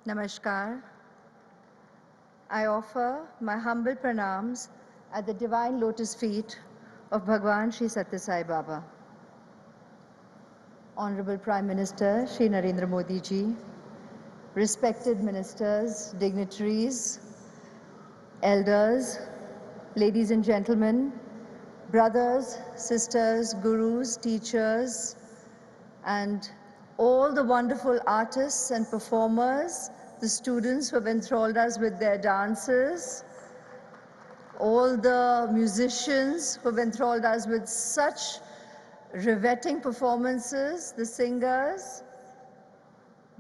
Namaskar. I offer my humble pranams at the divine lotus feet of Bhagwan Sri Satya Sai Baba. Honorable Prime Minister Shri Narendra Modi ji, respected ministers, dignitaries, elders, ladies and gentlemen, brothers, sisters, gurus, teachers, and all the wonderful artists and performers, the students who have enthralled us with their dances, all the musicians who have enthralled us with such riveting performances, the singers,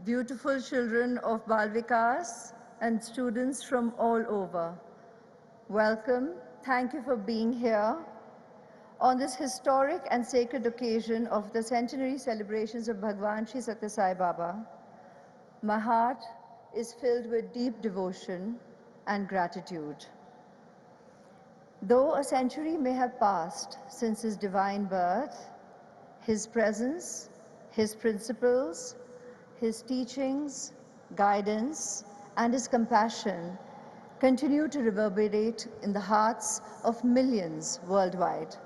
beautiful children of Bal Vikas, and students from all over. Welcome. Thank you for being here. On this historic and sacred occasion of the centenary celebrations of Bhagwan Sri Satya Sai Baba, my heart is filled with deep devotion and gratitude. Though a century may have passed since his divine birth, his presence, his principles, his teachings, guidance, and his compassion continue to reverberate in the hearts of millions worldwide.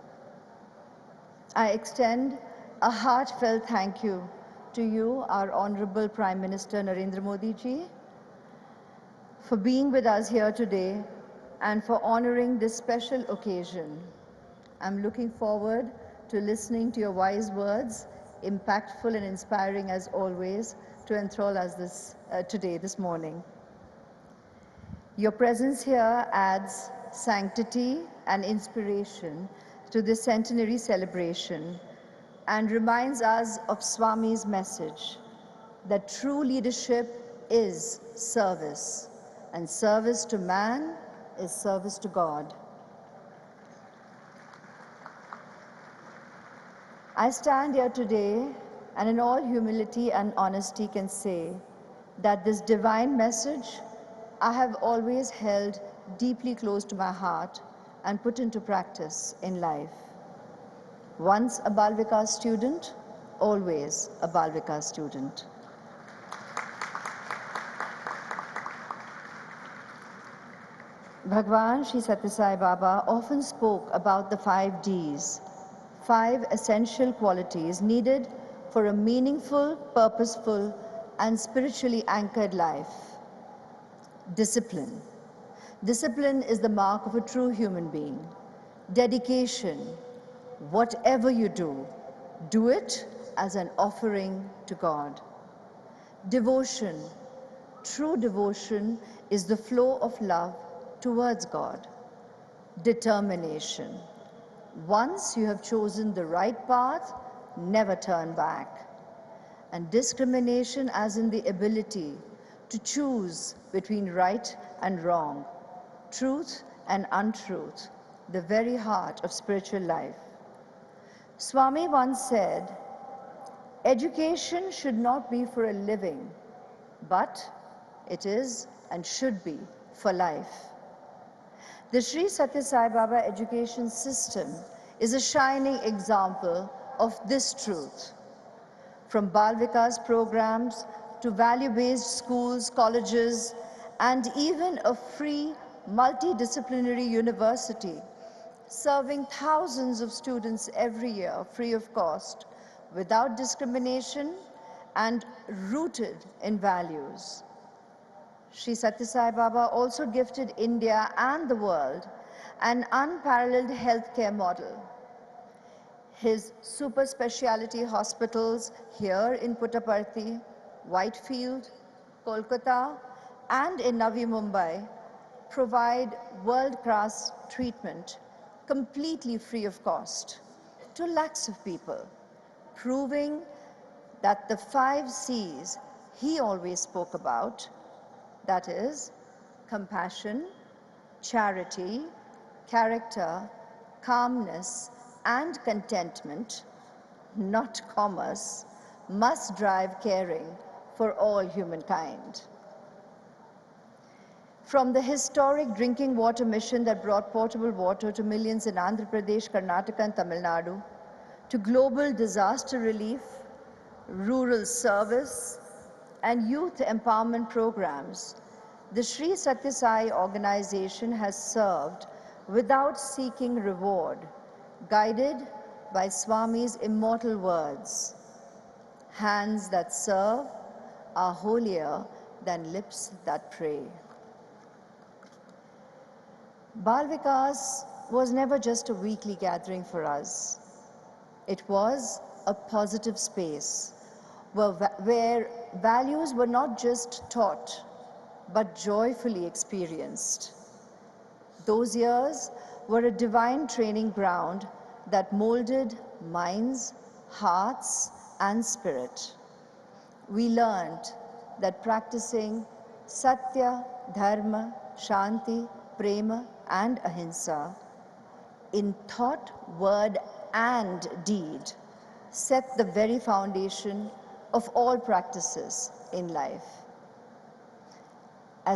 I extend a heartfelt thank you to you, our Honorable Prime Minister Narendra Modi ji, for being with us here today and for honoring this special occasion. I'm looking forward to listening to your wise words, impactful and inspiring as always, to enthrall us this morning. Your presence here adds sanctity and inspiration to this centenary celebration and reminds us of Swami's message that true leadership is service, and service to man is service to God. I stand here today and in all humility and honesty can say that this divine message I have always held deeply close to my heart and put into practice in life. Once a Bal Vikas student, always a Bal Vikas student. Bhagwan Sri Satya Sai Baba often spoke about the 5 Ds, 5 essential qualities needed for a meaningful, purposeful, and spiritually anchored life. Discipline. Discipline is the mark of a true human being. Dedication. Whatever you do, do it as an offering to God. Devotion. True devotion is the flow of love towards God. Determination. Once you have chosen the right path, never turn back. And discrimination as in the ability to choose between right and wrong, truth and untruth, the very heart of spiritual life. Swami once said, education should not be for a living, but it is and should be for life. The Sri Satya Sai Baba education system is a shining example of this truth. From Bal Vikas programs to value-based schools, colleges, and even a free multidisciplinary university, serving thousands of students every year free of cost, without discrimination and rooted in values. Sri Satya Sai Baba also gifted India and the world an unparalleled healthcare model. His super speciality hospitals here in Puttaparthi, Whitefield, Kolkata, and in Navi Mumbai provide world-class treatment completely free of cost to lakhs of people, proving that the 5 C's he always spoke about, that is, compassion, charity, character, calmness, and contentment, not commerce, must drive caring for all humankind. From the historic drinking water mission that brought potable water to millions in Andhra Pradesh, Karnataka, and Tamil Nadu, to global disaster relief, rural service, and youth empowerment programs, the Sri Satya Sai organization has served without seeking reward, guided by Swami's immortal words, "Hands that serve are holier than lips that pray." Bal Vikas was never just a weekly gathering for us. It was a positive space where values were not just taught, but joyfully experienced. Those years were a divine training ground that molded minds, hearts, and spirit. We learned that practicing Satya, Dharma, Shanti, Prema, and Ahimsa in thought, word, and deed set the very foundation of all practices in life.